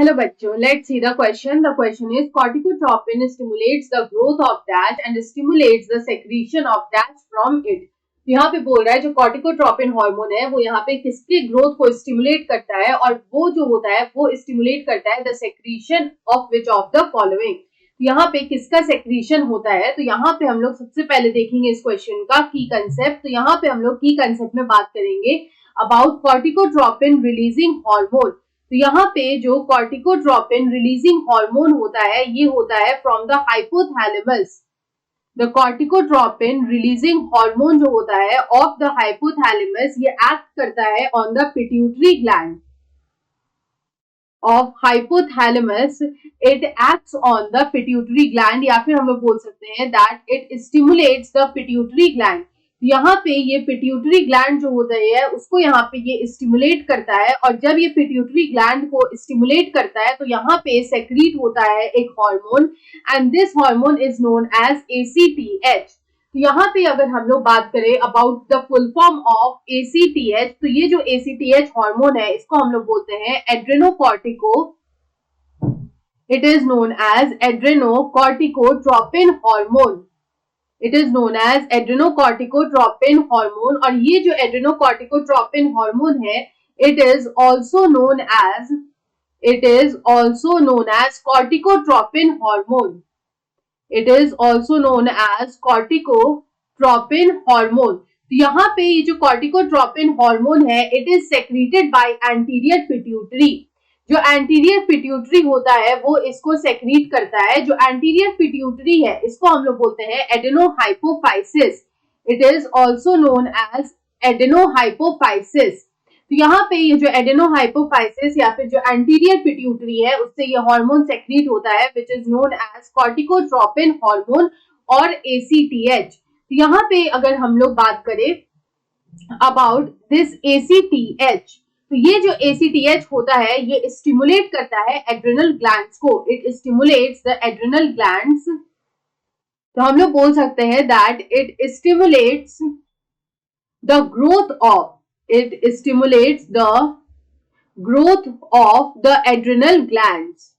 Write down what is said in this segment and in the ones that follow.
Hello बच्चों, let's see the question. The question is corticotropin stimulates the growth of dash and stimulates the secretion of dash from it. तो यहाँ पे बोल रहा है जो corticotropin हार्मोन है वो यहाँ पे किसके ग्रोथ को स्टिमुलेट करता है और वो जो होता है वो स्टिमुलेट करता है the secretion of which of the following. तो यहाँ पे किसका सेक्रीशन होता है, तो यहाँ पे हम लोग सबसे पहले देखेंगे इस क्वेश्चन का की कंसेप्ट. तो यहाँ पे हम लोग की कंसेप्ट में बात करेंगे अबाउट कॉर्टिकोट्रोपिन रिलीजिंग हार्मोन. तो यहाँ पे जो कॉर्टिकोट्रोपिन रिलीजिंग हार्मोन होता है ये होता है from the hypothalamus. The corticotropin releasing hormone जो होता है ऑफ द हाइपोथैलेमस ये एक्ट करता है on the pituitary gland of hypothalamus. It acts on the pituitary gland या फिर हम लोग बोल सकते हैं that it stimulates the pituitary gland. यहाँ पे ये पिट्यूटरी ग्लैंड जो होता है उसको यहाँ पे ये स्टिमुलेट करता है और जब ये पिट्यूटरी ग्लैंड को स्टिमुलेट करता है तो यहाँ पे सेक्रीट होता है एक hormone and this hormone is known as ACTH. तो यहाँ पे अगर हम लोग बात करें about the full form of ACTH, तो ये जो ACTH हार्मोन है इसको हम लोग बोलते हैं adrenocortico. It is known as adrenocorticotropin hormone. It is known as adrenocorticotropin hormone. और ये जो एड्रेनोकॉर्टिकोट्रोपिन हार्मोन है it is also known as corticotropin hormone. It is also known as corticotropin hormone. तो यहाँ पे ये जो कॉर्टिकोट्रोपिन हार्मोन है it is secreted by anterior pituitary. जो एंटीरियर पिट्यूटरी होता है वो इसको सेक्रीट करता है. जो एंटीरियर पिट्यूटरी है इसको हम लोग बोलते हैं adenohypophysis. It is also known as adenohypophysis. तो यहाँ पे ये जो एडेनोहाइपोफाइसिस या फिर जो एंटीरियर पिट्यूटरी है उससे ये हार्मोन सेक्रीट होता है which is known as corticotropin hormone और ACTH. तो यहाँ पे अगर हम लोग बात करें अबाउट दिस ACTH, तो ये जो ACTH होता है ये स्टिमुलेट करता है एड्रेनल ग्लैंड्स को. It stimulates the adrenal glands. तो हम लोग बोल सकते हैं that it stimulates the growth of the adrenal glands.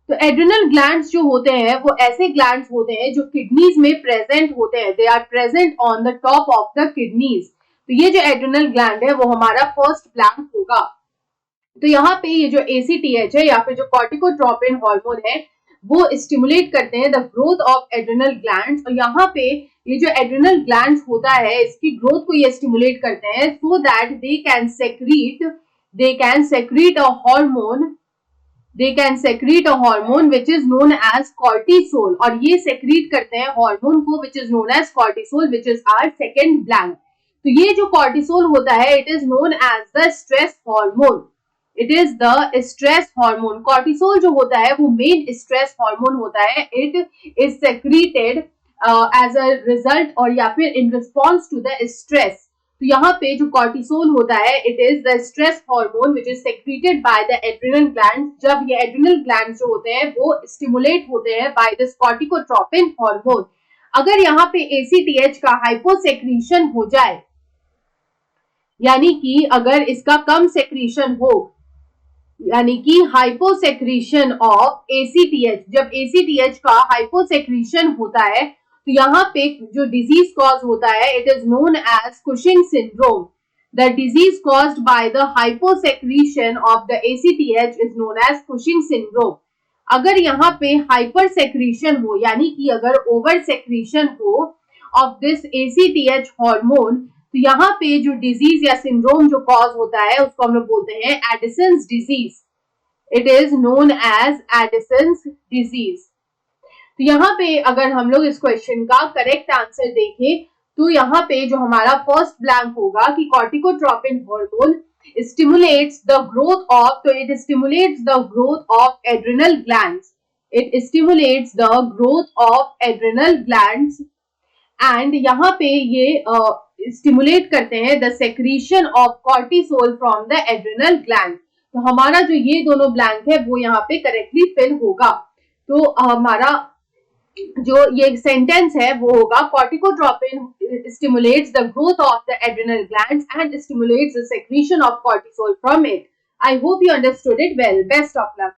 तो एड्रेनल ग्लैंड्स जो होते हैं वो ऐसे ग्लैंड्स होते हैं जो किडनीज में प्रेजेंट होते हैं. They are present on the top of the kidneys. तो ये जो एड्रेनल ग्लैंड है वो हमारा फर्स्ट ब्लैंक होगा. तो यहाँ पे ये जो ACTH है या फिर जो कॉर्टिकोट्रोपिन हार्मोन है वो स्टिमुलेट करते हैं the growth of adrenal glands. और यहाँ पे ये जो एड्रेनल ग्लैंड्स होता है इसकी ग्रोथ को ये स्टिमुलेट करते हैं so that they can secrete a hormone which is known as cortisol. और ये सेक्रीट करते हैं हार्मोन को which is known as cortisol which is our second blank. तो ये जो कॉर्टिसोल होता है it is known as the stress hormone. It is the stress hormone. Cortisol जो होता है वो मेन स्ट्रेस हार्मोन होता है. It is secreted as a result और या फिर इन रिस्पॉन्स टू द स्ट्रेस. तो यहाँ पे जो कॉर्टिसोल होता है it is the stress hormone which is secreted by the adrenal gland. जब ये एड्रेनल ग्लैंड जो होते हैं वो स्टिमुलेट होते हैं बाय दिस कॉर्टिकोट्रोपिन हार्मोन. अगर यहाँ पे ACTH का हाइपोसेक्रीशन हो जाए यानी कि अगर इसका कम सेक्रीशन हो यानी कि हाइपोसेक्रीशन ऑफ ACTH, जब ACTH का हाइपोसेक्रीशन होता है तो यहाँ पे जो डिजीज कॉज होता है it is known as Cushing syndrome. The disease caused by the hyposecretion of the ACTH is known as Cushing syndrome. अगर यहाँ पे हाइपर सेक्रीशन हो यानी कि अगर ओवर सेक्रीशन हो ऑफ दिस ACTH हार्मोन तो यहाँ पे जो डिजीज या सिंड्रोम जो कॉज होता है उसको हम लोग बोलते हैं Addison's disease. It is known as Addison's disease. तो यहाँ पे अगर हम लोग इस क्वेश्चन का करेक्ट आंसर देखें तो यहाँ पे जो हमारा फर्स्ट ब्लैंक होगा कि corticotropin hormone stimulates the growth of, so it stimulates the growth of adrenal glands. It stimulates the growth of adrenal glands and यहाँ पे ये stimulate करते हैं the secretion of cortisol from the adrenal gland. तो हमारा जो ये दोनों ब्लैंक है वो यहाँ पे करेक्टली फिल होगा. तो हमारा जो ये सेंटेंस है वो होगा corticotropin stimulates the growth of the adrenal glands and stimulates the secretion of cortisol from it. I hope you understood it well. Best of luck.